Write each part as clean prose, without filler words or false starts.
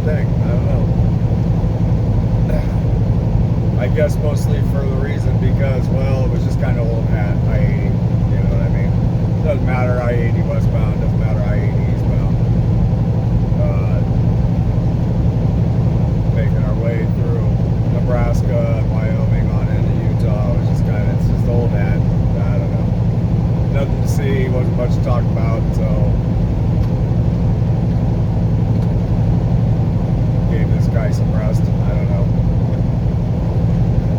thing. I don't know. I guess mostly for the reason because, well, it was just kind of old hat I-80. You know what I mean? Doesn't matter I-80 westbound. Doesn't matter I-80 eastbound. Making our way through Nebraska and Wyoming on into Utah. It was just kind of, it's just old hat. I don't know. Nothing to see. Wasn't much to talk about. So gave this guy some rest. I don't know.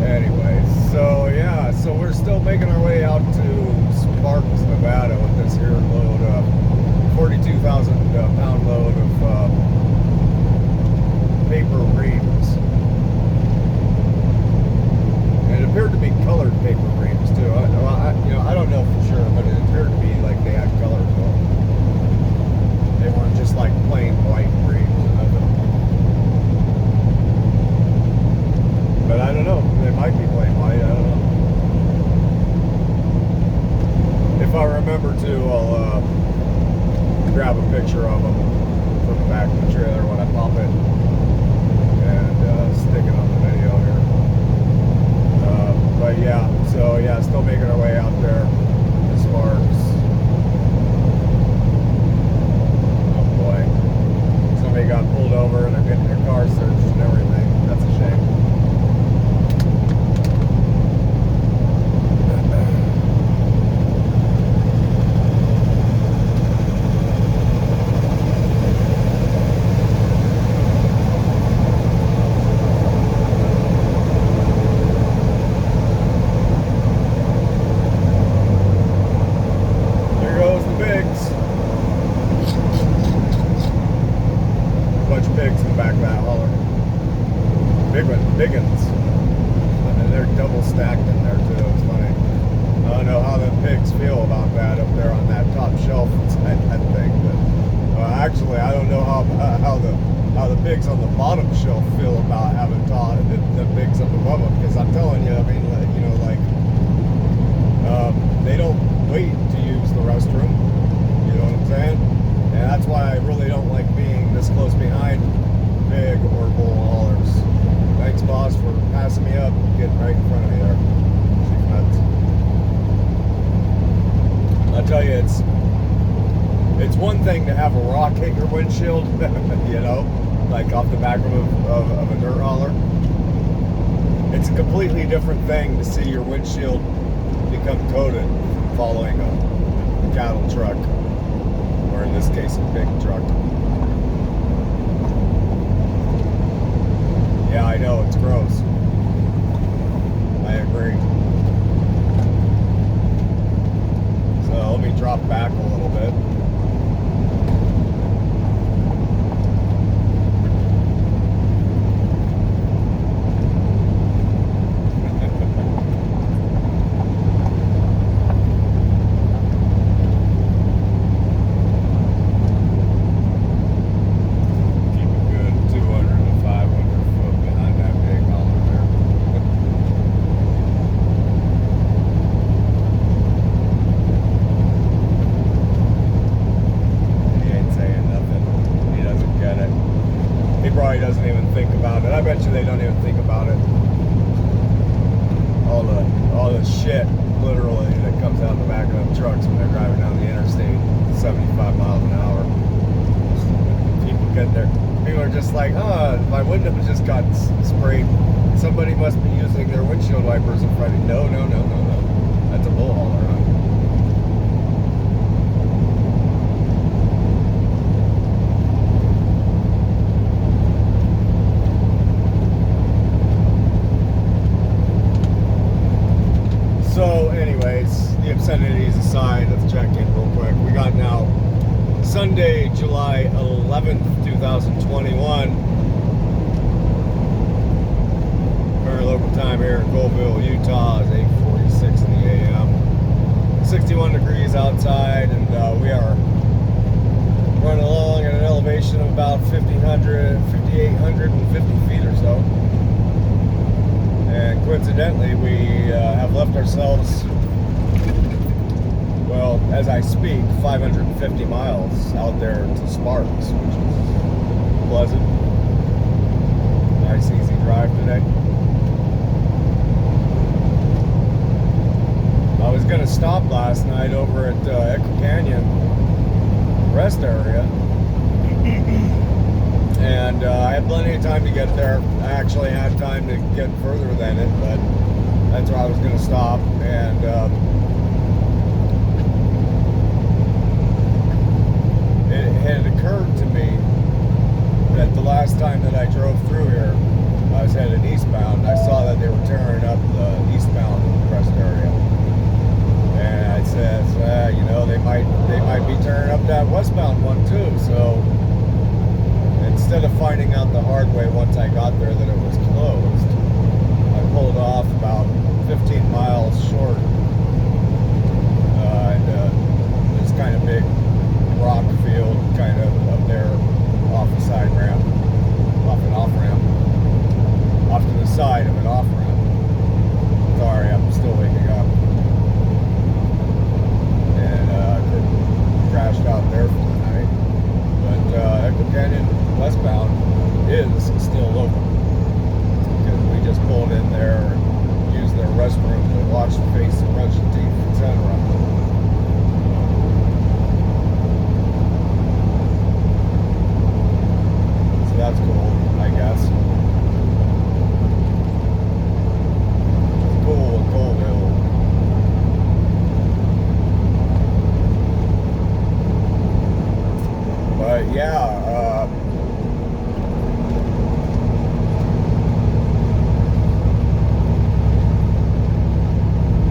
Anyway, so yeah, so we're still making our way out to Sparks, Nevada with this here load of 42,000 pound load of paper reams. And it appeared to be colored paper reams too. I don't know for sure, but it appeared to be like they had colors on them. They weren't just like plain white reams or nothing. But I don't know. They might be plain white. I don't know. If I remember to, I'll grab a picture of them from the back of the trailer when I pop it and stick it on the video here. But yeah, so yeah, still making our way out there to Sparks. Oh boy. Somebody got pulled over and they're getting their car searched and everything. That's a shame. Big ones. I mean, they're double stacked in there too. It's funny. I don't know how the pigs feel about that up there on that top shelf. That thing, but actually, I don't know how the pigs on the bottom shelf feel about having the pigs up above them. Because I'm telling you, I mean, you know, like they don't wait to use the restroom. You know what I'm saying? And that's why I really don't like being this close behind pig or bull haulers. Thanks, boss, for passing me up and getting right in front of me there. I'll tell you, it's one thing to have a rock hit your windshield, you know, like off the back of a dirt hauler. It's a completely different thing to see your windshield become coated from following a cattle truck, or in this case, a pig truck. Yeah, I know, it's gross. I agree. So let me drop back a little bit. Doesn't even think about it. I bet you they don't even think about it. All the shit, literally, that comes out the back of them trucks when they're driving down the interstate, 75 miles an hour. People get there. People are just like, my window just got sprayed. Somebody must be using their windshield wipers in front of you. No. That's a bull hauler, huh? So anyways, the obscenities aside, let's check in real quick. We got now Sunday, July 11th, 2021. Current local time here in Colville, Utah is 8:46 in the a.m. 61 degrees outside, and we are running along at an elevation of about 5,850 feet or so. And coincidentally, we have left ourselves, well, as I speak, 550 miles out there to Sparks, which is pleasant. nice easy drive today. I was going to stop last night over at Echo Canyon rest area, and I had plenty of time to get there. I actually had time to get further than it, but that's where I was going to stop. And it had occurred to me that the last time that I drove through here, I was headed eastbound. I saw that they were tearing up the eastbound rest area. And I said, you know, they might be tearing up that westbound one too. So instead of finding out the hard way once I got there that it was closed, I pulled off about 15 miles short. And this kind of big rock field kind of up there off the side ramp, off an off ramp, off to the side of an off ramp. Sorry, I'm still waking up. Crashed out there for the night, but Echo Canyon westbound is still open because we just pulled in there and used their restroom to wash the face and brush the teeth, etc. So that's cool, I guess. It's cool and cold hill. But yeah,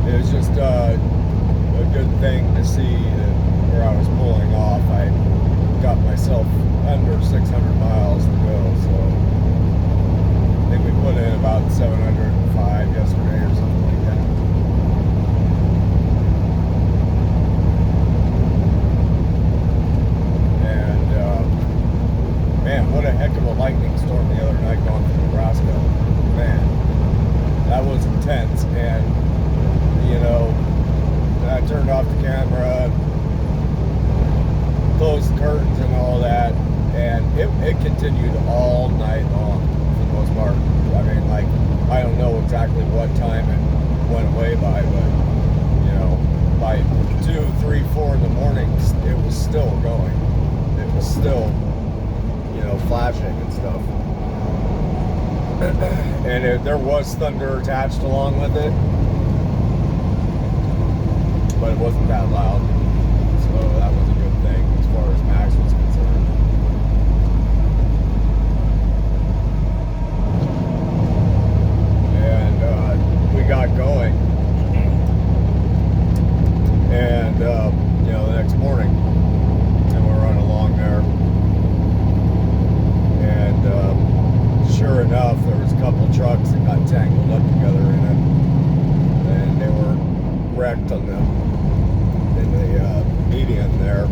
it was just a good thing to see that where I was pulling off. I got myself under 600 miles to go, so I think we put in about 705 yesterday or something like that. Man, what a heck of a lightning storm the other night going through Nebraska. Man, that was intense. And, you know, I turned off the camera, closed the curtains and all that, and it continued all night long for the most part. I mean, like, I don't know exactly what time it went away by, but, you know, by 2, 3, 4 in the morning, it was still going. It was still, you know, flashing and stuff. And there was thunder attached along with it, but it wasn't that loud. So that was a good thing as far as Max was concerned. And we got going. And, you know, the next morning, and we're running along there. And sure enough, there was a couple trucks that got tangled up together in it, and they were wrecked in the median there,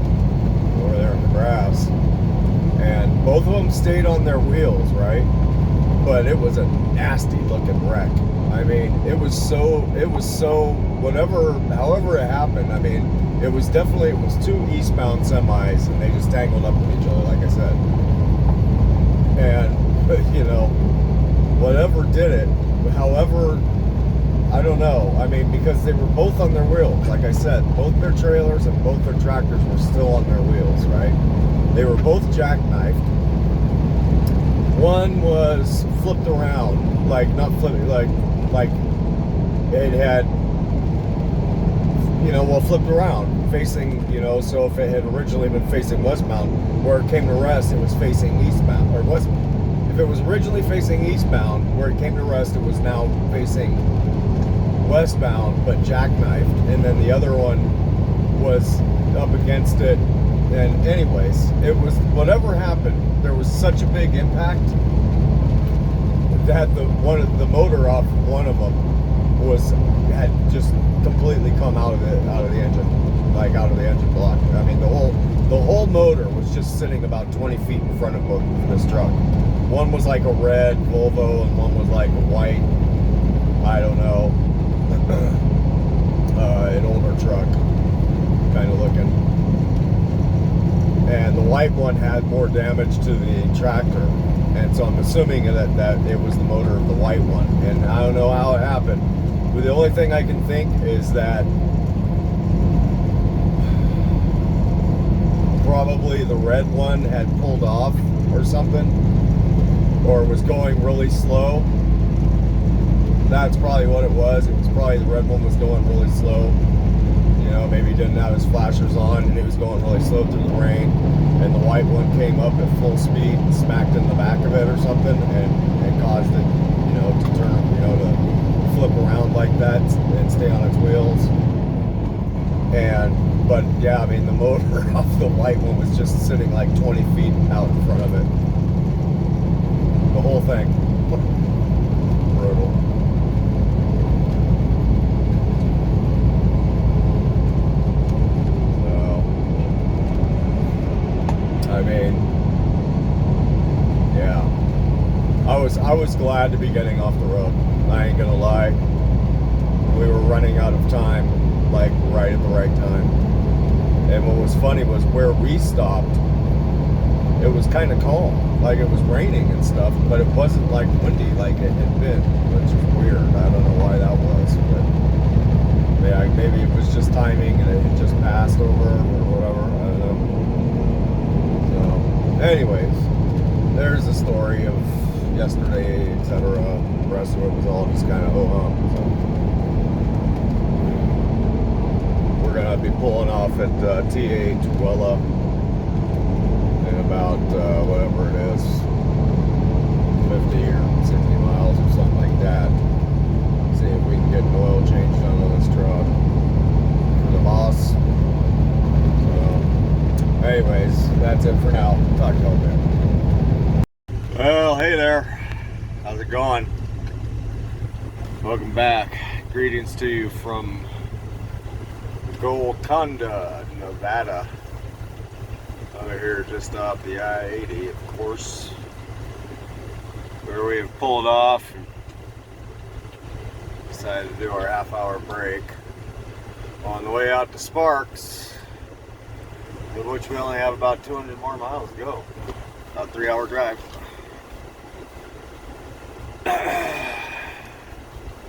over there in the grass. And both of them stayed on their wheels, right? But it was a nasty looking wreck. I mean, it was so, however it happened. I mean, it was two eastbound semis, and they just tangled up with each other, like I said. And, you know, whatever did it, however, I don't know. I mean, because they were both on their wheels. Like I said, both their trailers and both their tractors were still on their wheels, right? They were both jackknifed. One was flipped around, like not flipped, like it had, you know, well, flipped around, facing, you know, so if it had originally been facing westbound, where it came to rest, it was facing eastbound, or if it was originally facing eastbound, where it came to rest, it was now facing westbound, but jackknifed, and then the other one was up against it. And anyways, it was, whatever happened, there was such a big impact that the motor off one of them had just completely come out of the engine, like out of the engine block. I mean, the whole motor was just sitting about 20 feet in front of this truck. One was like a red Volvo, and one was like a white, I don't know, an older truck kind of looking. And the white one had more damage to the tractor, And so I'm assuming that it was the motor of the white one. And I don't know how it happened. But the only thing I can think is that probably the red one had pulled off or something, or was going really slow. That's probably what it was. It was probably the red one was going really slow. You know, maybe he didn't have his flashers on and it was going really slow through the rain. And the white one came up at full speed and smacked in the back of it or something, and caused it, you know, to turn, you know, to flip around like that and stay on its wheels. But yeah, I mean, the motor of the white one was just sitting like 20 feet out in front of it. The whole thing. Brutal. I mean, yeah, I was glad to be getting off the road. I ain't gonna lie. We were running out of time, like right at the right time. And what was funny was where we stopped, it was kind of calm. Like it was raining and stuff, but it wasn't like windy like it had been, which is weird. I don't know why that was, but yeah, maybe it was just timing and it had just passed over or whatever. I don't know. So, anyways, there's the story of yesterday, etc. The rest of it was all just kind of ho-hum. So. We're gonna be pulling off at TA Tuella in about whatever it is, 50 or 60 miles or something like that. See if we can get an oil change done on this truck for the boss. So, anyways, that's it for now. Talk to y'all later. Well, hey there. How's it going? Welcome back. Greetings to you from Golconda, Nevada. Over here just off the I-80, of course, where we have pulled off and decided to do our half-hour break on the way out to Sparks, of which we only have about 200 more miles to go. About a 3-hour drive.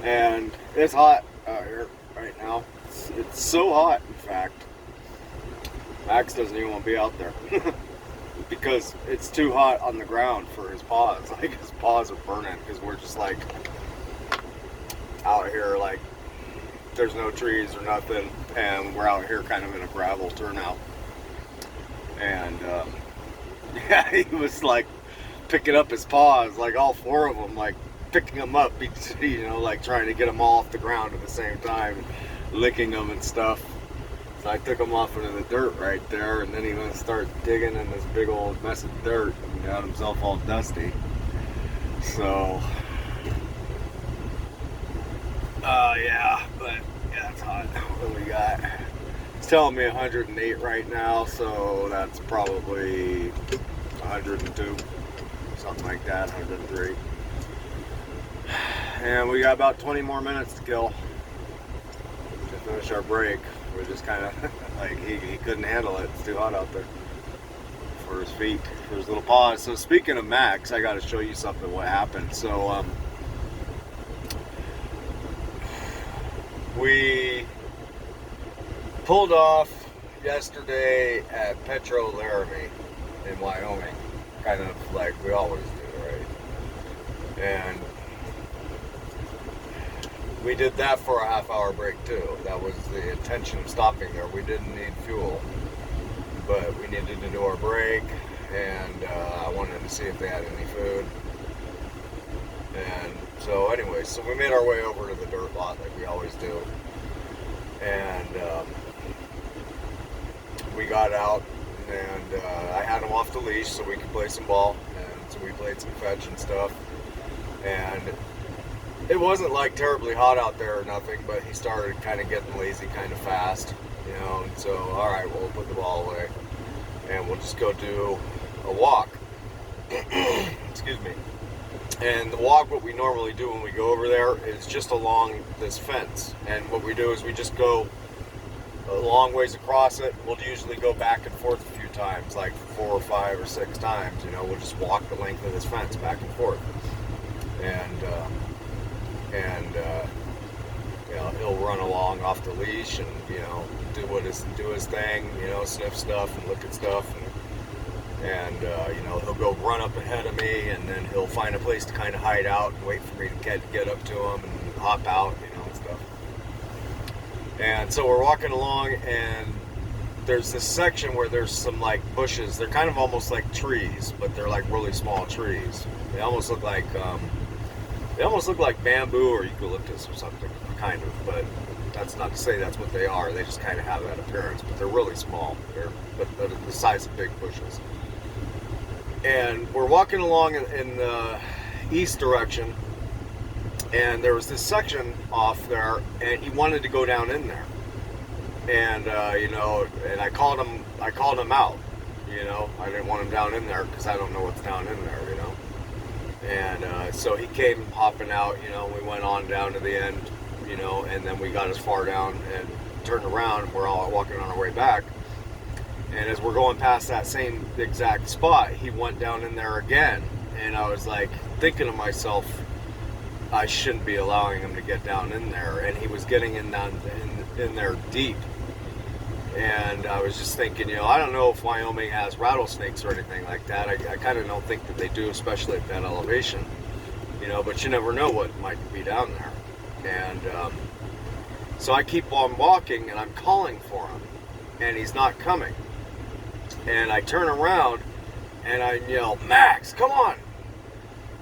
And it's hot out here right now. It's so hot, in fact. Max doesn't even want to be out there because it's too hot on the ground for his paws. Like his paws are burning because we're just like out here, like there's no trees or nothing, and we're out here kind of in a gravel turnout. And yeah, he was like picking up his paws, like all 4 of them, like picking them up, you know, like trying to get them all off the ground at the same time, licking them and stuff. So I took him off into the dirt right there, and then he went to start digging in this big old mess of dirt and got himself all dusty. So, yeah, but yeah, it's hot. What do we got? It's telling me 108 right now, so that's probably 102, something like that, 103. And we got about 20 more minutes to kill to finish our break. We're just kind of like he couldn't handle it. It's too hot out there for his feet, for his little paws. So speaking of Max, I got to show you something what happened. So we pulled off yesterday at Petro Laramie in Wyoming, kind of like we always do, right? And we did that for a half-hour break too. That was the intention of stopping there. We didn't need fuel, but we needed to do our break, and I wanted to see if they had any food. And so anyways, so we made our way over to the dirt lot like we always do. And we got out, and I had him off the leash so we could play some ball. And so we played some fetch and stuff. And it wasn't like terribly hot out there or nothing, but he started kind of getting lazy kind of fast, you know, and so, all right, we'll put the ball away and we'll just go do a walk. Excuse me. And the walk, what we normally do when we go over there is just along this fence. And what we do is we just go a long ways across it. We'll usually go back and forth a few times, like 4 or 5 or 6 times. You know, we'll just walk the length of this fence back and forth, and you know, he'll run along off the leash and, you know, do his thing, you know, sniff stuff and look at stuff, and you know, he'll go run up ahead of me, and then he'll find a place to kind of hide out and wait for me to get up to him and hop out, you know, and stuff. And so we're walking along, and there's this section where there's some like bushes. They're kind of almost like trees, but they're like really small trees. They almost look like bamboo or eucalyptus or something, kind of. But that's not to say that's what they are. They just kind of have that appearance, but they're really small. They're the size of big bushes. And we're walking along in the east direction, and there was this section off there, and he wanted to go down in there. And you know, and I called him out. You know, I didn't want him down in there because I don't know what's down in there. You know, and so he came hopping out. You know, we went on down to the end. You know, and then we got as far down and turned around, and we're all walking on our way back. And as we're going past that same exact spot, he went down in there again. And I was like thinking to myself, I shouldn't be allowing him to get down in there. And he was getting in there deep. And I was just thinking, you know, I don't know if Wyoming has rattlesnakes or anything like that. I kind of don't think that they do, especially at that elevation. You know, but you never know what might be down there. And so I keep on walking, and I'm calling for him, and he's not coming. And I turn around, and I yell, "Max, come on!"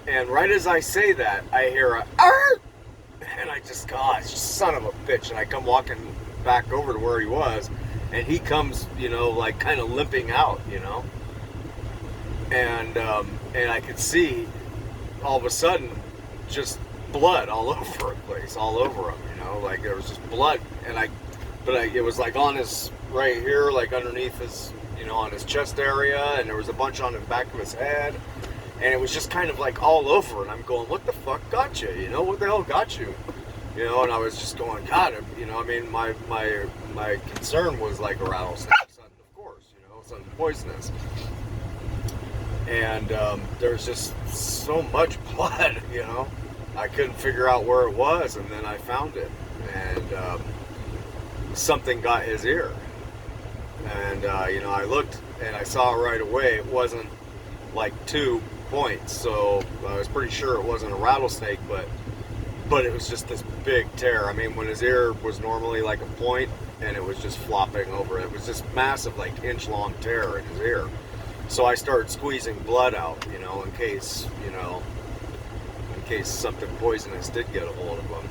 And right as I say that, I hear a "Arr!" And I just, gosh, son of a bitch. And I come walking back over to where he was, and he comes, you know, like kind of limping out, you know. And I could see all of a sudden just blood all over the place, all over him, you know, like there was just blood. And it was like on his right here, like underneath his, you know, on his chest area, and there was a bunch on the back of his head, and it was just kind of like all over. And I'm going, what the fuck got you? You know, what the hell got you? You know, and I was just going, God, you know, I mean, my concern was like a rattlesnake, something, of course, you know, something poisonous. And there's just so much blood, you know. I couldn't figure out where it was, and then I found it, and something got his ear. And you know, I looked and I saw right away it wasn't like 2 points, so I was pretty sure it wasn't a rattlesnake, but it was just this big tear. I mean, when his ear was normally like a point, and it was just flopping over. It was just massive, like inch-long tear in his ear. So I started squeezing blood out, you know, in case something poisonous did get a hold of him.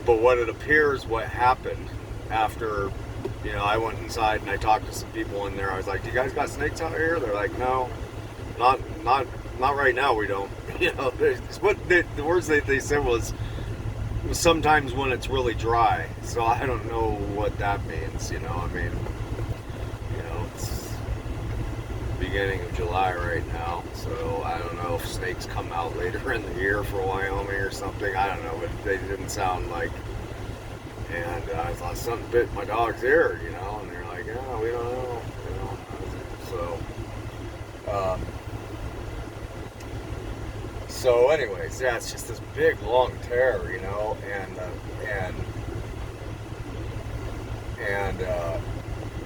But what it appears, what happened after, you know, I went inside and I talked to some people in there. I was like, "Do you guys got snakes out here?" They're like, "No, not right now. We don't." You know, the words they said was sometimes when it's really dry. So I don't know what that means. You know, I mean, you know, it's beginning of July right now, so I don't know if snakes come out later in the year for Wyoming or something. I don't know, but they didn't sound like. And I thought something bit my dog's ear, you know, and they're like, "Yeah, we don't know," you know. So anyways, yeah, it's just this big long tear, you know, and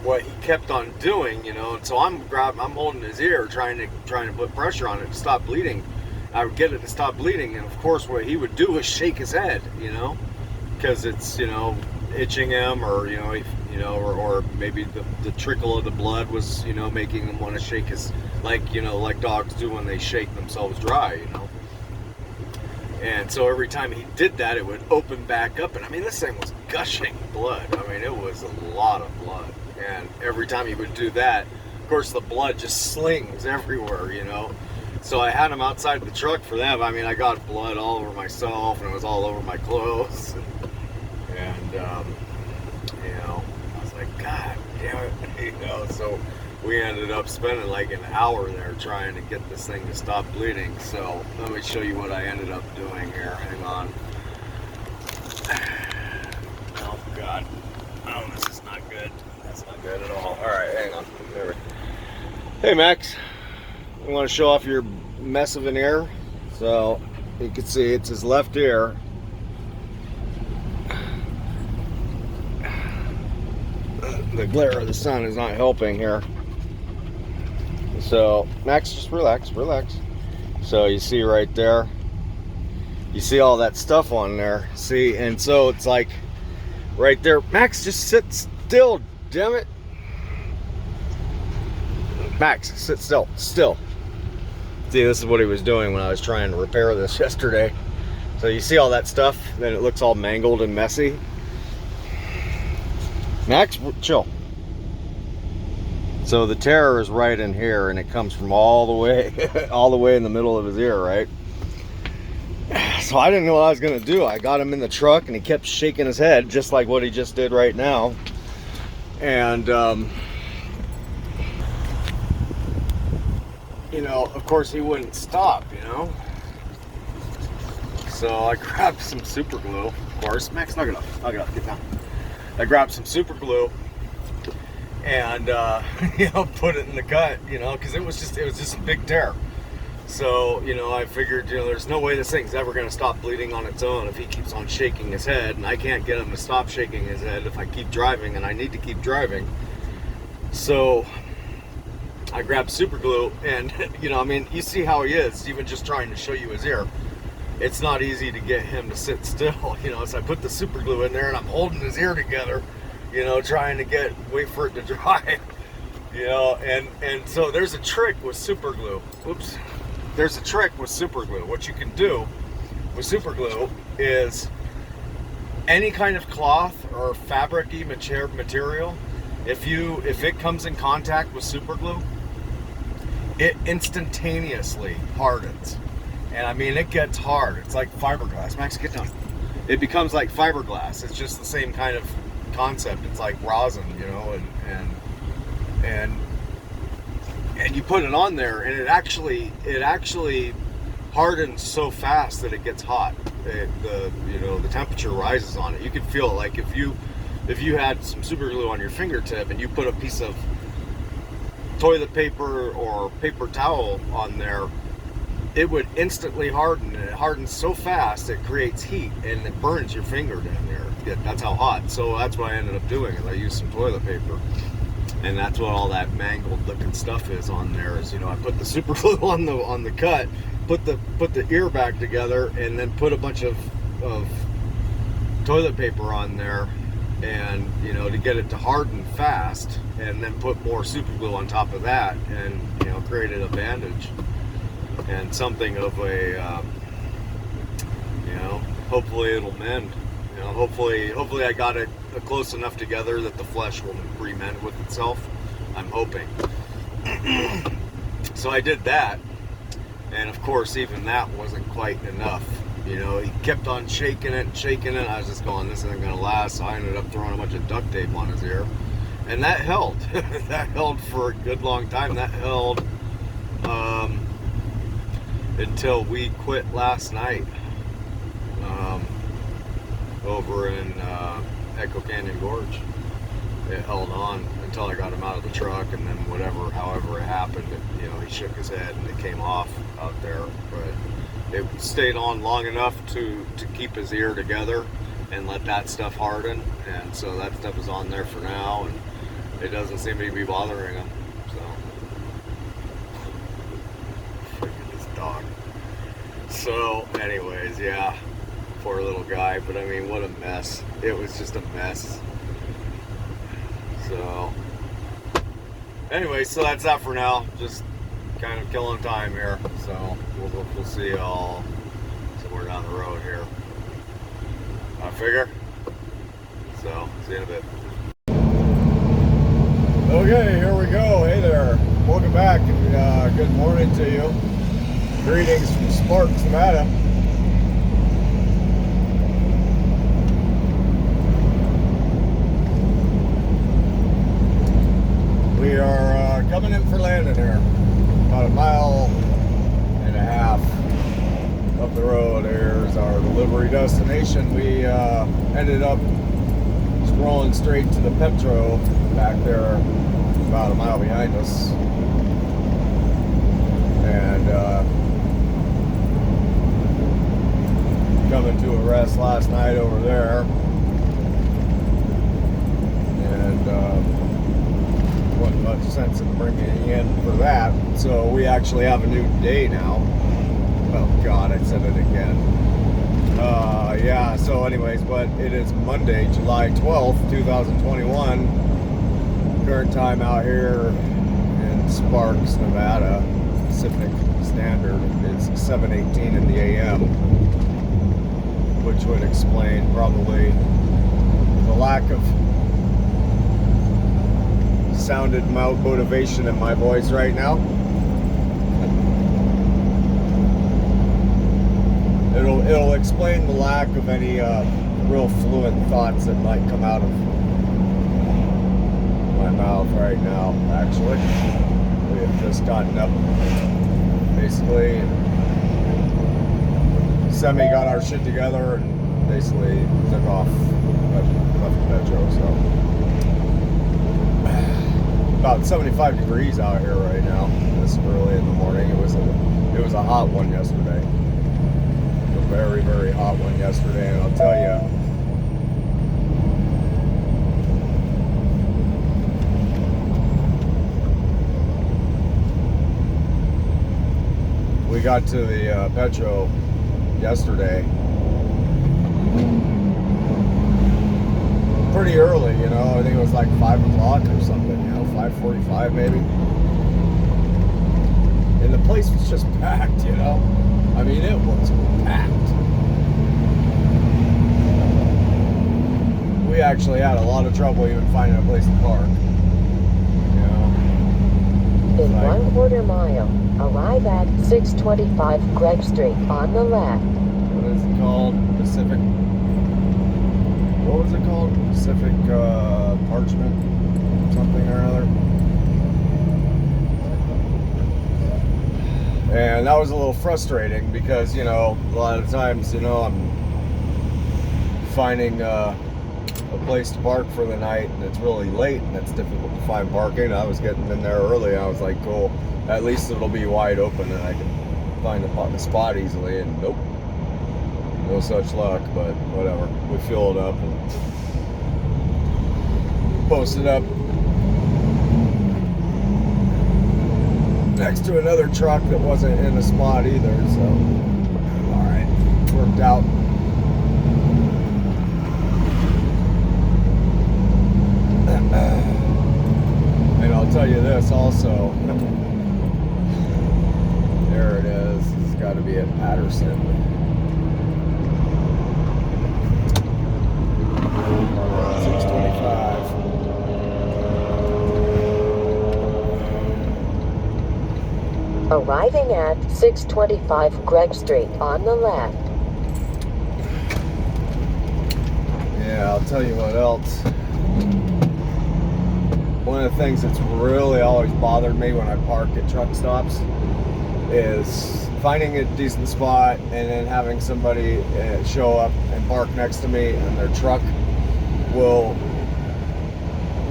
what he kept on doing, you know, and so I'm holding his ear, trying to put pressure on it to stop bleeding. I would get it to stop bleeding, and of course, what he would do is shake his head, you know, because it's, you know, itching him, or you know, or maybe the trickle of the blood was, you know, making him want to shake his, like, you know, like dogs do when they shake themselves dry, you know. And so every time he did that, it would open back up, and I mean, this thing was gushing blood. I mean, it was a lot of blood. And every time he would do that, of course, the blood just slings everywhere, you know. So I had him outside the truck for them. I mean, I got blood all over myself, and it was all over my clothes. And you know, I was like, God damn it, you know. So we ended up spending like an hour there trying to get this thing to stop bleeding. So let me show you what I ended up doing here. Hang on. Oh, God. Oh, this is not good. That's not good at all. All right, hang on. There. Hey Max, I want to show off your mess of an ear. So you can see it's his left ear. The glare of the sun is not helping here. So Max, just relax. So you see right there, you see all that stuff on there. See, and so it's like right there. Max, just sit still, damn it. Max, sit still. See, this is what he was doing when I was trying to repair this yesterday. So you see all that stuff, then it looks all mangled and messy. Max, chill. So the tear is right in here, and it comes from all the way in the middle of his ear, right? So I didn't know what I was gonna do. I got him in the truck, and he kept shaking his head, just like what he just did right now. And you know, of course, he wouldn't stop, you know. So I grabbed some super glue, of course. Max, knock it off, get down. I grabbed some super glue and you know, put it in the cut, you know, because it was just a big tear. So, you know, I figured, you know, there's no way this thing's ever going to stop bleeding on its own if he keeps on shaking his head, and I can't get him to stop shaking his head if I keep driving, and I need to keep driving. So I grabbed super glue, and you know, I mean, you see how he is, even just trying to show you his ear. It's not easy to get him to sit still, you know. So I put the super glue in there, and I'm holding his ear together, you know, trying to wait for it to dry, you know. And so there's a trick with super glue. Oops. There's a trick with super glue. What you can do with super glue is any kind of cloth or fabric-y material, if it comes in contact with super glue, it instantaneously hardens. And I mean, it gets hard. It's like fiberglass. Max, get down. It becomes like fiberglass. It's just the same kind of concept. It's like rosin, you know, and you put it on there, and it actually hardens so fast that it gets hot. The temperature rises on it. You can feel it. Like if you had some super glue on your fingertip and you put a piece of toilet paper or paper towel on there, it would instantly harden, and it hardens so fast it creates heat and it burns your finger down there. That's how hot. So that's what I ended up doing, is I used some toilet paper, and that's what all that mangled looking stuff is on there. Is, you know, I put the super glue on the cut, put the ear back together, and then put a bunch of toilet paper on there, and you know, to get it to harden fast, and then put more super glue on top of that, and you know, created a bandage and something of a you know, hopefully it'll mend. You know, hopefully I got it close enough together that the flesh will re-mend with itself. I'm hoping. So I did that, and of course even that wasn't quite enough. You know, he kept on shaking it. I was just going, this isn't gonna last. So I ended up throwing a bunch of duct tape on his ear, and that held. That held for a good long time. That held until we quit last night over in Echo Canyon Gorge. It held on until I got him out of the truck, and then however it happened, you know, he shook his head and it came off out there. But it stayed on long enough to keep his ear together and let that stuff harden, and so that stuff is on there for now, and it doesn't seem to be bothering him. So this dog. So anyways, yeah, poor little guy. But I mean, what a mess. It was just a mess. So anyway, so that's that for now. Just kind of killing time here. So we'll see y'all somewhere down the road here, I figure. So see you in a bit. Okay, here we go. Hey there, welcome back, and good morning to you. Greetings from Sparks, Nevada. We are coming in for landing here. About a mile and a half up the road. Here's our delivery destination. We ended up just rolling straight to the Petro back there about a mile behind us. And coming to a rest last night over there. And wasn't much sense in bringing it in for that. So we actually have a new day now. Oh God, I said it again. Yeah, so anyways, but it is Monday, July 12th, 2021. Current time out here in Sparks, Nevada, Pacific Standard is 7:18 in the AM, which would explain probably the lack of sounded motivation in my voice right now. It'll explain the lack of any real fluent thoughts that might come out of my mouth right now. Actually, we have just gotten up, basically. Semi got our shit together and basically took off, left Metro. So about 75 degrees out here right now. This early in the morning. It was a hot one yesterday. A very, very hot one yesterday, and I'll tell you, we got to the Petro yesterday pretty early, you know. I think it was like 5 o'clock or something, you know, 5:45 maybe. And the place was just packed, you know. I mean, it was packed. We actually had a lot of trouble even finding a place to park. You know. In like, 1/4 mile, arrive at 625 Greg Street on the left. What is it called? Pacific. What was it called? Pacific Parchment, something or other. And that was a little frustrating because, you know, a lot of times, you know, I'm finding a place to park for the night and it's really late and it's difficult to find parking. I was getting in there early and I was like, cool, at least it'll be wide open and I can find a spot easily. And nope, no such luck, but whatever. We filled up and posted up next to another truck that wasn't in a spot either, so alright, worked out. And I'll tell you this also, there it is, it's got to be at Patterson. Arriving at 625 Greg Street on the left. Yeah, I'll tell you what else. One of the things that's really always bothered me when I park at truck stops is finding a decent spot and then having somebody show up and park next to me and their truck will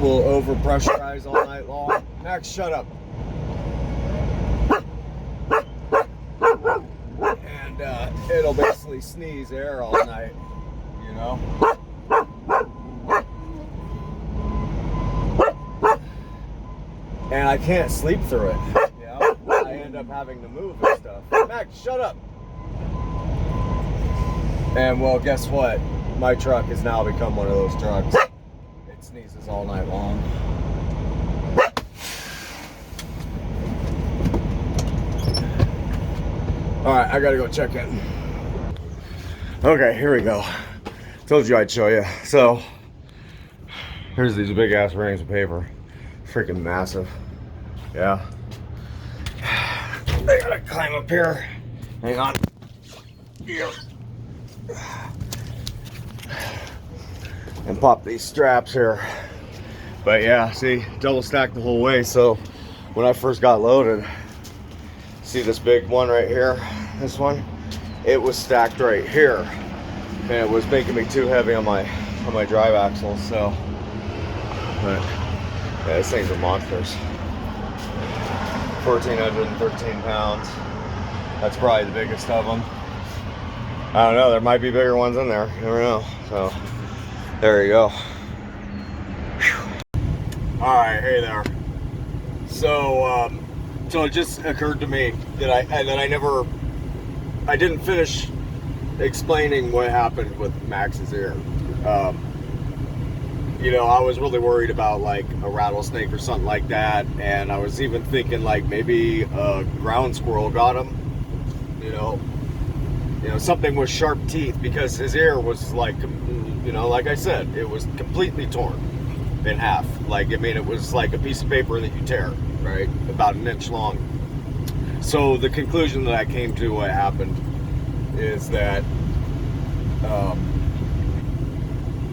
overpressurize all night long. Max, shut up. And it'll basically sneeze air all night, you know. And I can't sleep through it, you know. I end up having to move and stuff. Max, shut up. And well, guess what? My truck has now become one of those trucks. It sneezes all night long. Alright, I gotta go check in. Okay, here we go. Told you I'd show you. So, here's these big ass rings of paper. Freaking massive. Yeah. I gotta climb up here. Hang on. Here. And pop these straps here. But yeah, see, double stacked the whole way. So, when I first got loaded, see this big one right here, this one, it was stacked right here and it was making me too heavy on my drive axle. So but Yeah, these things are monsters. 1,413 pounds. That's probably the biggest of them. I don't know, there might be bigger ones in there. You never know. So, there you go. Alright, hey there. So, so it just occurred to me that I didn't finish explaining what happened with Max's ear. You know, I was really worried about like a rattlesnake or something like that, and I was even thinking like maybe a ground squirrel got him. You know, something with sharp teeth, because his ear was like, you know, like I said, it was completely torn in half. Like, I mean, it was like a piece of paper that you tear, right? About an inch long. So the conclusion that I came to what happened is that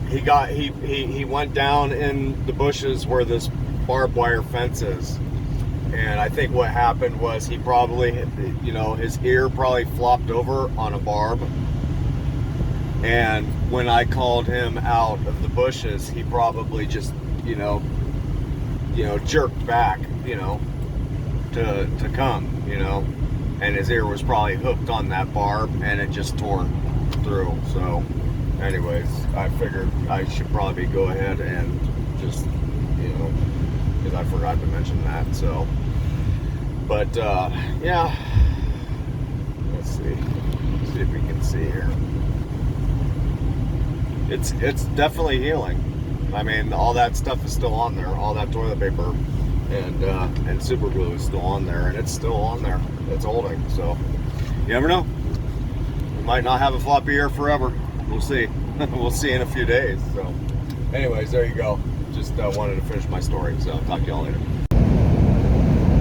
he went down in the bushes where this barbed wire fence is, and I think what happened was he probably, you know, his ear probably flopped over on a barb, and when I called him out of the bushes, he probably just, you know, jerked back, you know, to come, you know, and his ear was probably hooked on that barb, and it just torn through. So anyways, I figured I should probably go ahead and just, you know, because I forgot to mention that. So, but yeah, let's see if we can see here. It's definitely healing. I mean, all that stuff is still on there. All that toilet paper and super glue is still on there, and it's still on there. It's holding. So you never know. We might not have a floppy ear forever. We'll see. We'll see in a few days. So anyways, there you go. Just wanted to finish my story. So talk to y'all later.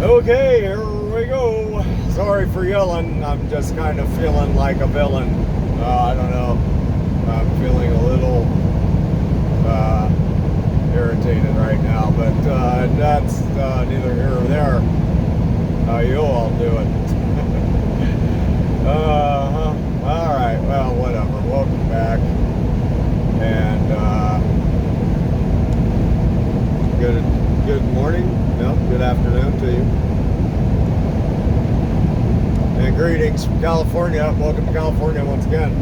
Okay, here we go. Sorry for yelling. I'm just kind of feeling like a villain. I don't know. I'm feeling a little irritated right now, but that's neither here or there. You'll all do it. All right, well, whatever. Welcome back, and good morning, no, good afternoon to you, and greetings from California. Welcome to California once again.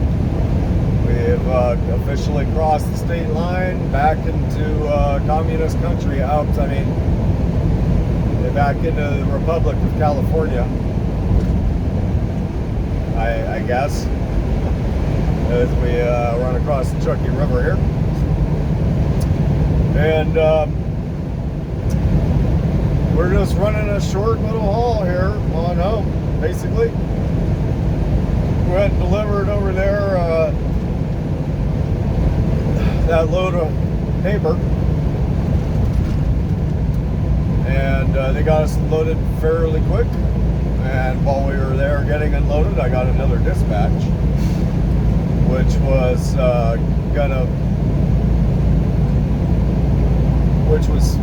We have officially crossed the state line back into communist country. Back into the Republic of California, I guess, as we run across the Truckee River here. And we're just running a short little haul here on home, basically. We went and delivered over there that load of paper, and they got us loaded fairly quick. And while we were there getting unloaded, I got another dispatch, which was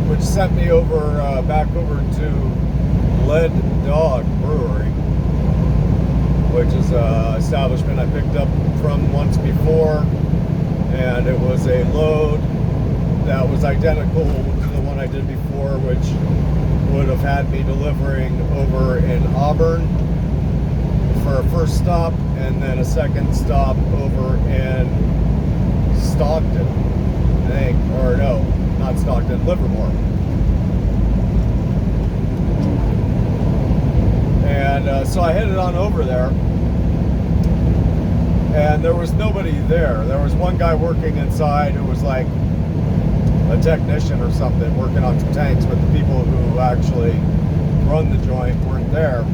which sent me over back over to Lead Dog Brewery, which is an establishment I picked up from once before, and it was a load that was identical to the one I did before, which would have had me delivering over in Auburn for a first stop, and then a second stop over in Stockton, I think, or no, not Stockton, Livermore. And so I headed on over there, and there was nobody there. There was one guy working inside who was like a technician or something, working on some tanks, but the people who actually run the joint weren't there.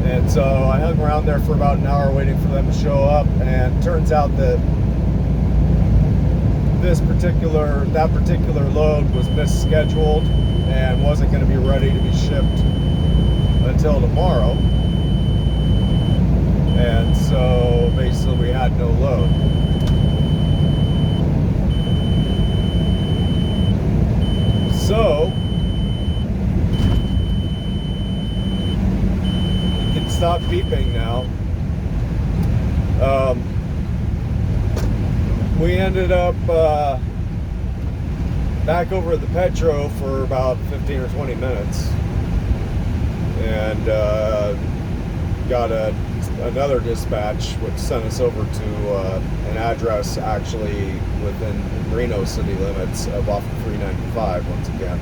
And so I hung around there for about an hour waiting for them to show up, and it turns out that that particular load was misscheduled and wasn't going to be ready to be shipped until tomorrow. And so basically we had no load. So you can stop beeping now. We ended up back over at the Petro for about 15 or 20 minutes, and got another dispatch which sent us over to an address actually within Reno city limits of off of 395 once again,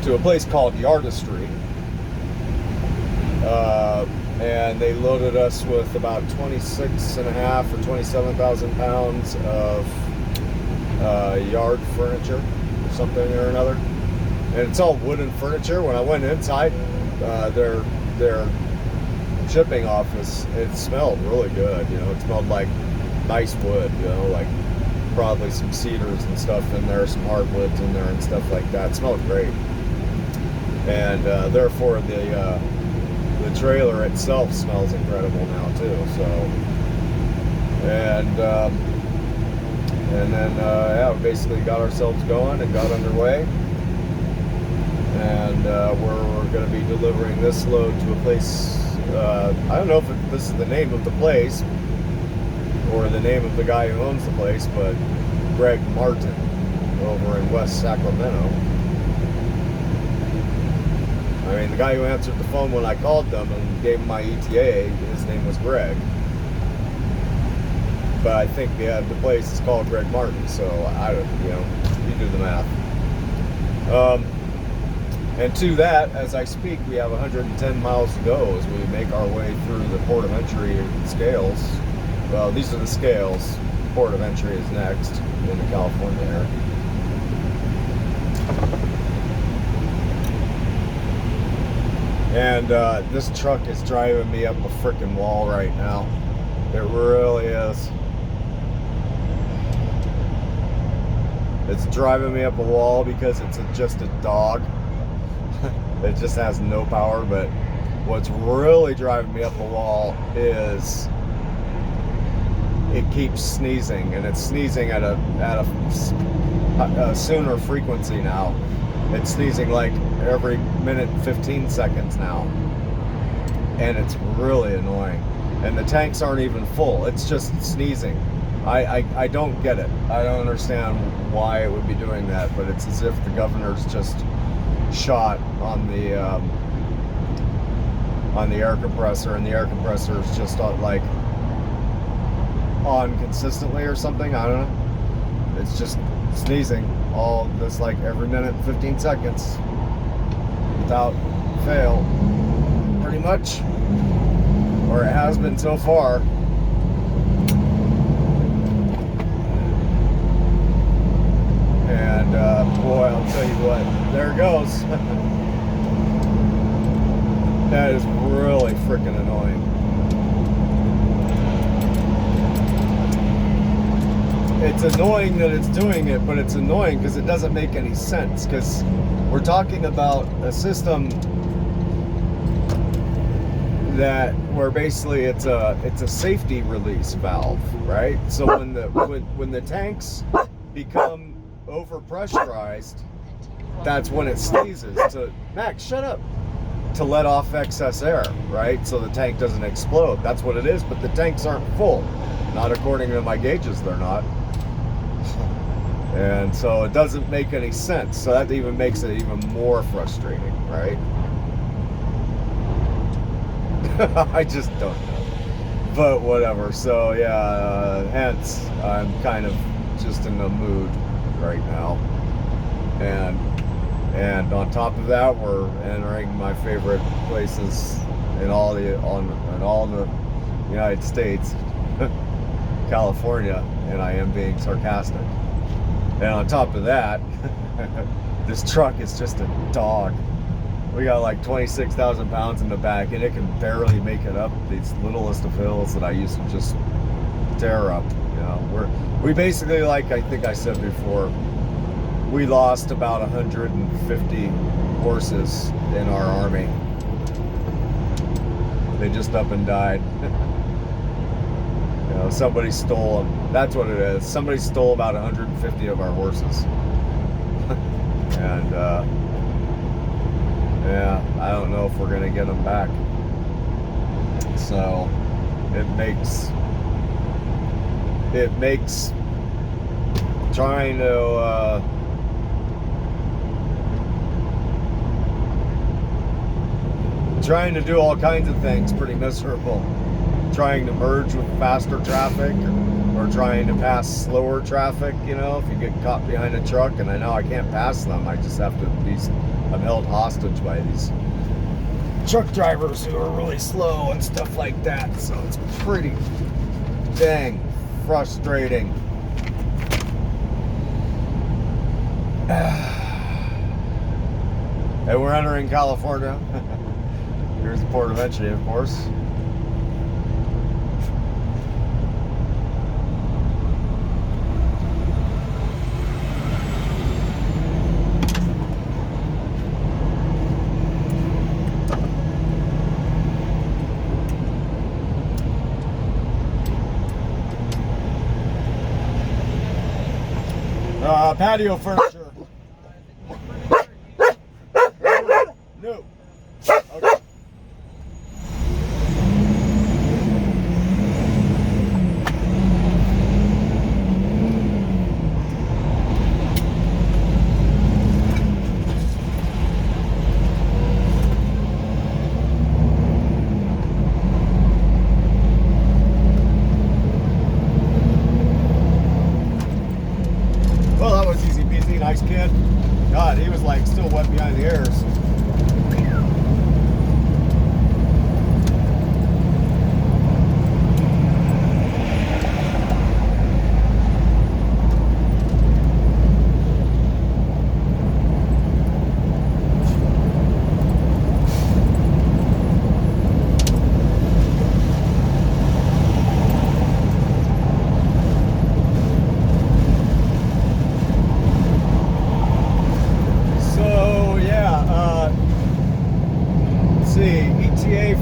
to a place called Yardistry. And they loaded us with about 26.5 or 27,000 pounds of yard furniture or something or another. And it's all wooden furniture. When I went inside their shipping office, it smelled really good. You know, it smelled like nice wood, you know, like probably some cedars and stuff in there, some hardwoods in there and stuff like that. It smelled great. And therefore the trailer itself smells incredible now too. So, and then yeah, we basically got ourselves going and got underway, and we're going to be delivering this load to a place. I don't know if this is the name of the place or the name of the guy who owns the place, but Greg Martin over in West Sacramento. I mean, the guy who answered the phone when I called them and gave him my ETA, his name was Greg. But I think the place is called Greg Martin, so I don't, you know, you do the math. And to that, as I speak, we have 110 miles to go as we make our way through the port of entry scales. Well, these are the scales. Port of entry is next in the California area. And this truck is driving me up a freaking wall right now. It really is. It's driving me up a wall because it's just a dog. It just has no power. But what's really driving me up a wall is it keeps sneezing, and it's sneezing at a sooner frequency now. It's sneezing like every minute and 15 seconds now. And it's really annoying. And the tanks aren't even full. It's just sneezing. I don't get it. I don't understand why it would be doing that, but it's as if the governor's just shot on the air compressor, and the air compressor is just like on consistently or something. I don't know. It's just sneezing all this like every minute and 15 seconds without fail, pretty much, or it has been so far. And boy, I'll tell you what, there it goes. That is really freaking annoying. It's annoying that it's doing it, but it's annoying because it doesn't make any sense, because we're talking about a system that where basically it's a safety release valve, right? So when the tanks become overpressurized, that's when it sneezes. So Max, shut up. To let off excess air, right? So the tank doesn't explode. That's what it is, but the tanks aren't full. Not according to my gauges, they're not. And so it doesn't make any sense. So that even makes it even more frustrating, right? I just don't know. But whatever. So yeah, hence I'm kind of just in the mood right now. And on top of that, we're entering my favorite places in all the United States, California, and I am being sarcastic. And on top of that, this truck is just a dog. We got like 26,000 pounds in the back, and it can barely make it up these littlest of hills that I used to just tear up. You know, we basically, like I think I said before, we lost about 150 horses in our army. They just up and died. You know, somebody stole them. That's what it is. Somebody stole about 150 of our horses. And yeah, I don't know if we're gonna get them back. So it makes trying to trying to do all kinds of things pretty miserable. Trying to merge with faster traffic, or trying to pass slower traffic, you know, if you get caught behind a truck, and I know I can't pass them, I just have to be, I'm held hostage by these truck drivers who are really slow and stuff like that, so it's pretty dang frustrating. And we're entering California. Here's the port of entry, of course. Patio furniture. No. Okay. Well, that was easy peasy, nice kid. God, he was like still wet behind the ears.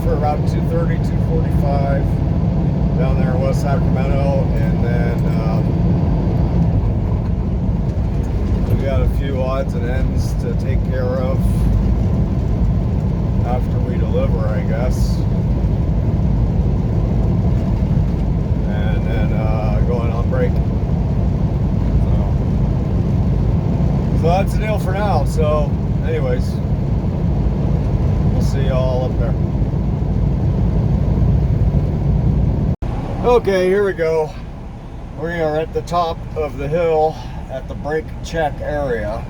For about 2:30, 2:45 down there in West Sacramento, and then we got a few odds and ends to take care of after we deliver, I guess, and then going on break. So that's the deal for now. So anyways, we'll see y'all up there. Okay, here we go. We are at the top of the hill at the brake check area.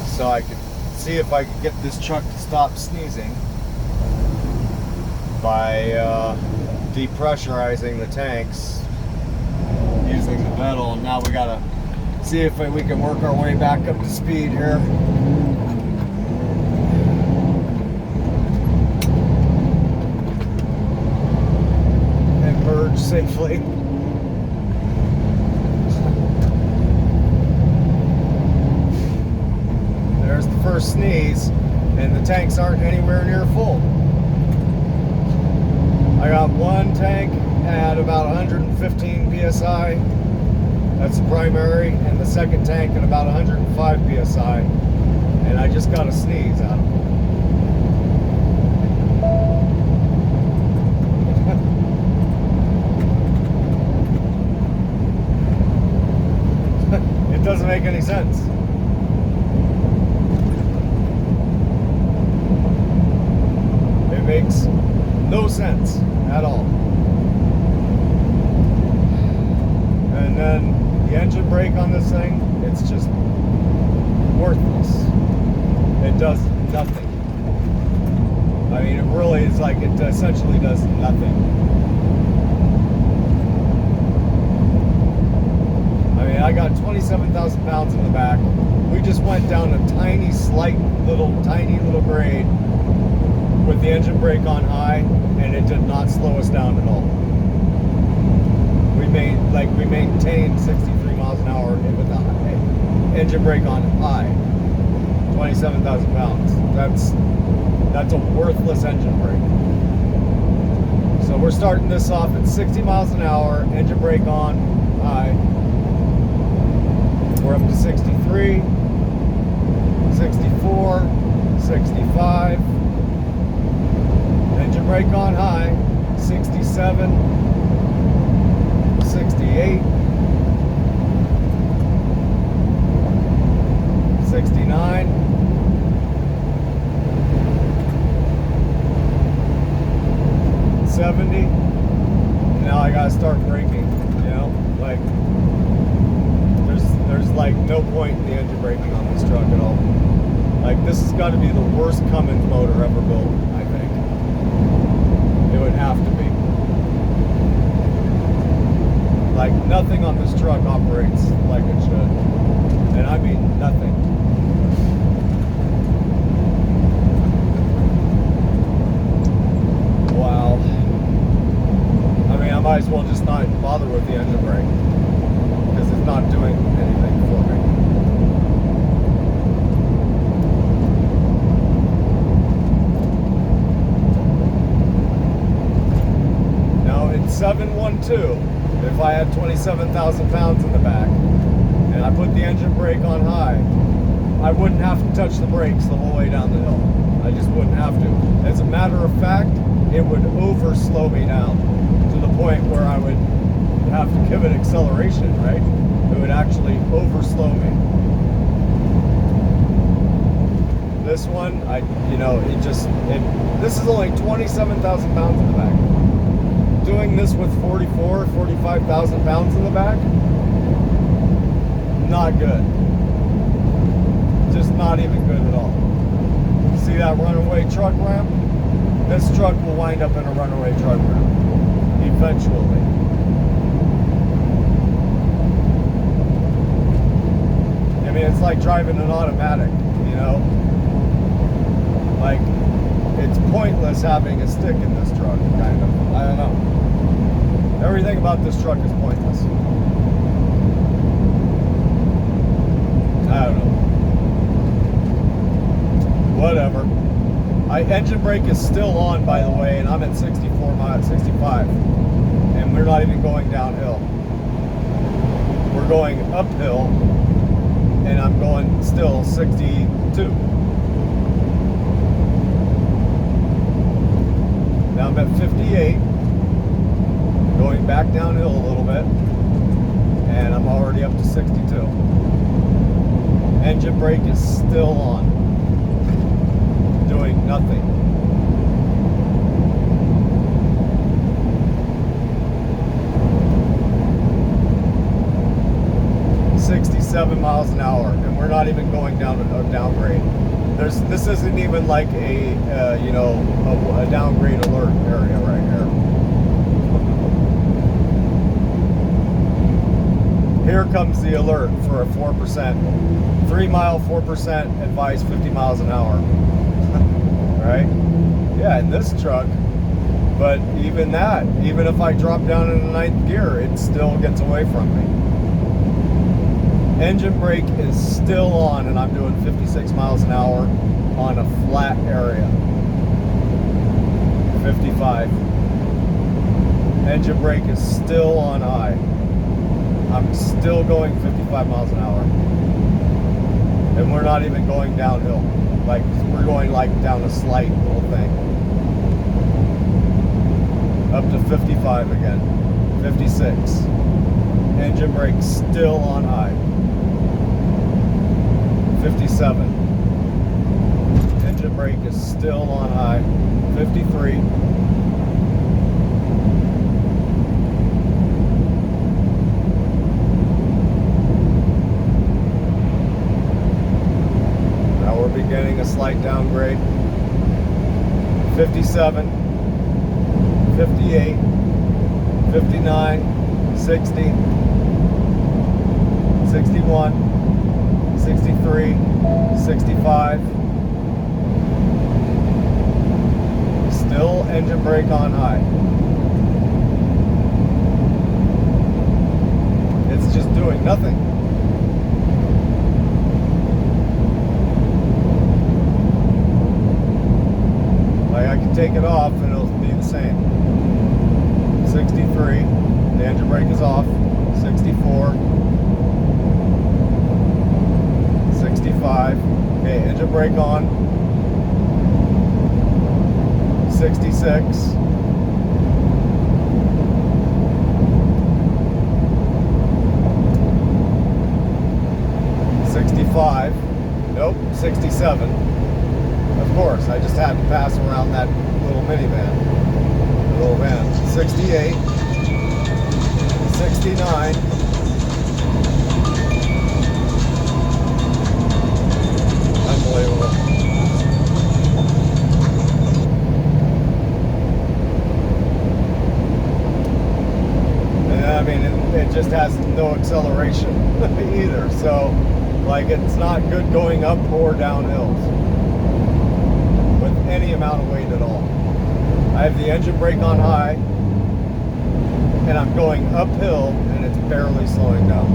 So I could see if I could get this truck to stop sneezing by depressurizing the tanks using the metal. And now we gotta see if we can work our way back up to speed here. Safely. There's the first sneeze, and the tanks aren't anywhere near full. I got one tank at about 115 psi. That's the primary, and the second tank at about 105 psi. And I just got a sneeze out of it. Doesn't make any sense. It makes no sense at all. And then the engine brake on this thing, it's just worthless. It does nothing. I mean, it really is like it essentially does nothing. I got 27,000 pounds in the back. We just went down a tiny little grade with the engine brake on high, and it did not slow us down at all. We maintained 63 miles an hour with the engine brake on high. 27,000 pounds. That's a worthless engine brake. So we're starting this off at 60 miles an hour, engine brake on high. We're up to 63, 64, 65, engine brake on high, 67, 68, 69, 70. Now I gotta start braking. You know, like there's like no point in the engine braking on this truck at all. Like this has got to be the worst Cummins motor ever built. I think it would have to be. Like nothing on this truck operates like it should, and I mean nothing. Wow. I mean, I might as well just not bother with the engine brake because it's not doing anything for me. Now in 712, if I had 27,000 pounds in the back and I put the engine brake on high, I wouldn't have to touch the brakes the whole way down the hill. I just wouldn't have to. As a matter of fact, it would over slow me down to the point where I would have to give it acceleration, right? It would actually over slow me. This one, this is only 27,000 pounds in the back. Doing this with 45,000 pounds in the back, not good. Just not even good at all. See that runaway truck ramp? This truck will wind up in a runaway truck ramp eventually. I mean, it's like driving an automatic, you know? Like, it's pointless having a stick in this truck, kind of. I don't know. Everything about this truck is pointless. I don't know. Whatever. Engine brake is still on, by the way, and I'm at 64 miles, 65. And we're not even going downhill. We're going uphill, and I'm going still 62. Now I'm at 58, going back downhill a little bit, and I'm already up to 62. Engine brake is still on, doing nothing. $67 miles an hour, and we're not even going down a downgrade. This isn't even like a downgrade alert area right here. Here comes the alert for a 4%. 3 mile, 4% advised 50 miles an hour. Right? Yeah, in this truck. But even that, even if I drop down in the 9th gear, it still gets away from me. Engine brake is still on, and I'm doing 56 miles an hour on a flat area. 55. Engine brake is still on high. I'm still going 55 miles an hour. And we're not even going downhill. Like, we're going like down a slight little thing. Up to 55 again. 56. Engine brake still on high. 57. Engine brake is still on high. 53. Now we're beginning a slight downgrade. 57. 58. 59. 60. 61. 63, 65, still engine brake on high. It's just doing nothing. Like, I can take it off and it'll be the same. 63, the engine brake is off. 64. 65. Okay, engine brake on. 66. 65. Nope, 67. Of course, I just had to pass around that little minivan. Oh man, 68, 69. Unbelievable. And I mean, it just has no acceleration either. So, like, it's not good going up or down hills with any amount of weight at all. I have the engine brake on high, and I'm going uphill, and it's barely slowing down.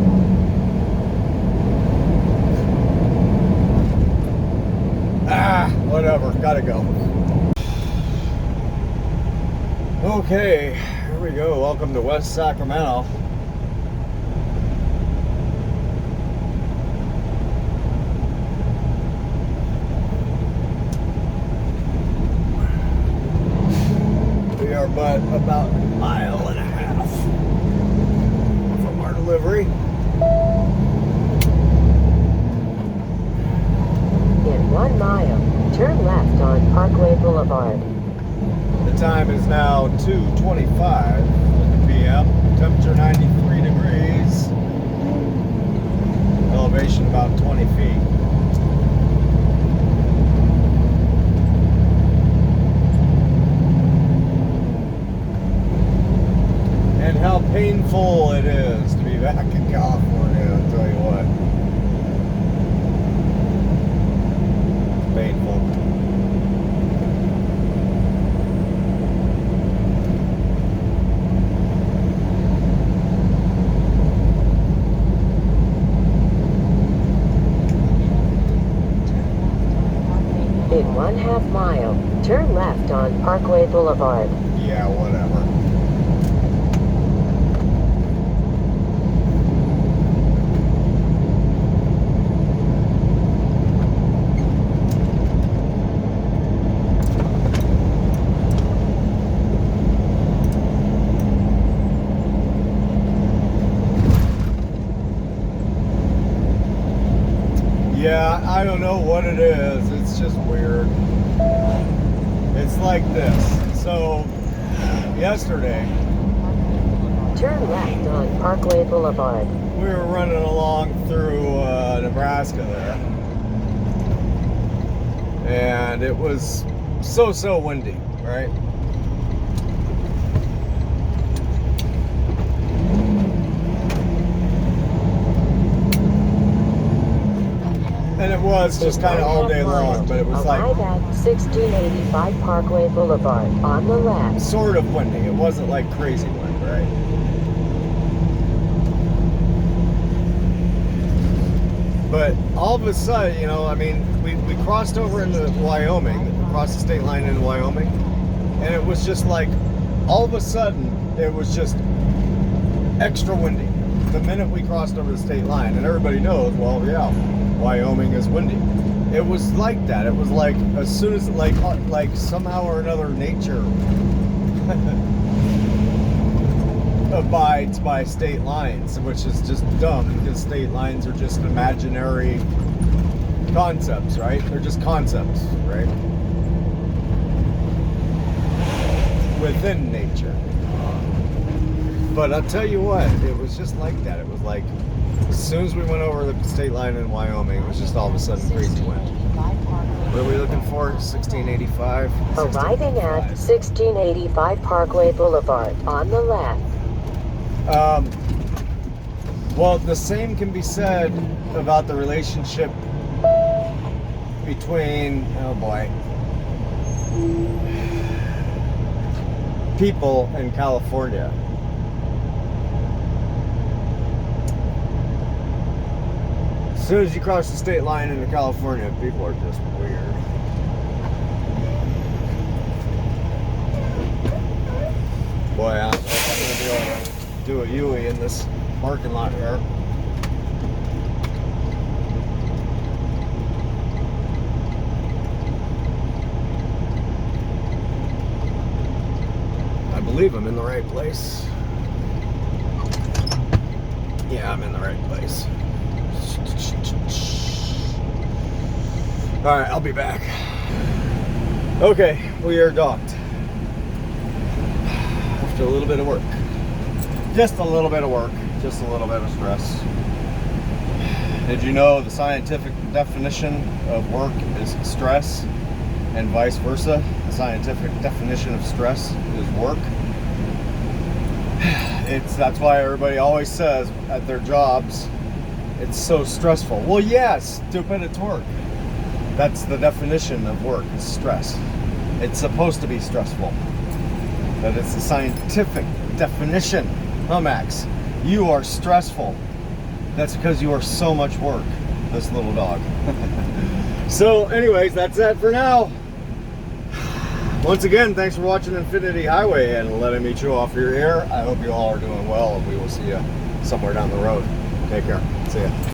Whatever, gotta go. Okay, here we go. Welcome to West Sacramento. We are but about a mile and a half from our delivery. In 1 mile, turn left on Parkway Boulevard. The time is now 2:25 p.m. Temperature 93 degrees. Elevation about 20 feet. And how painful it is to be back in California, I'll tell you what. Painful. In 1/2 mile, turn left on Parkway Boulevard. Yeah, whatever. Yeah, I don't know what it is. It's just weird. It's like this. So, yesterday, Turn left on Parkway Boulevard. we were running along through Nebraska there. And it was so windy, right? And it was just kind of all day long, but it was like Arrive at 1685 Parkway Boulevard on the left. sort of windy. It wasn't like crazy wind, right? But all of a sudden, you know, I mean, we crossed over into Wyoming, across the state line into Wyoming, and it was just like, all of a sudden, it was just extra windy. The minute we crossed over the state line, and everybody knows, well, yeah, Wyoming is windy. It was like that. It was like, as soon as, like somehow or another nature abides by state lines, which is just dumb because state lines are just imaginary concepts, right? They're just concepts, right? Within nature. But I'll tell you what, it was just like that. It was like, as soon as we went over the state line in Wyoming, it was just all of a sudden crazy wind. What are we looking for? 1685? Arriving at 1685 Parkway Boulevard on the left. Well, the same can be said about the relationship between, oh boy, people in California. As soon as you cross the state line into California, people are just weird. Boy, I don't know if I'm going to be able to do a Yui in this parking lot here. I believe I'm in the right place. Yeah, I'm in the right place. All right, I'll be back. Okay, we are docked. a little bit of work. Just a little bit of work. Just a little bit of stress. Did you know the scientific definition of work is stress, and vice versa? The scientific definition of stress is work. That's why everybody always says at their jobs, it's so stressful. Well, yeah, stupid, it's work. That's the definition of work, is stress. It's supposed to be stressful. But it's the scientific definition. Huh, Max? You are stressful. That's because you are so much work, this little dog. So, anyways, that's it for now. Once again, thanks for watching Infinity Highway and letting me chew off your ear. I hope you all are doing well, and we will see you somewhere down the road. Take care. See ya.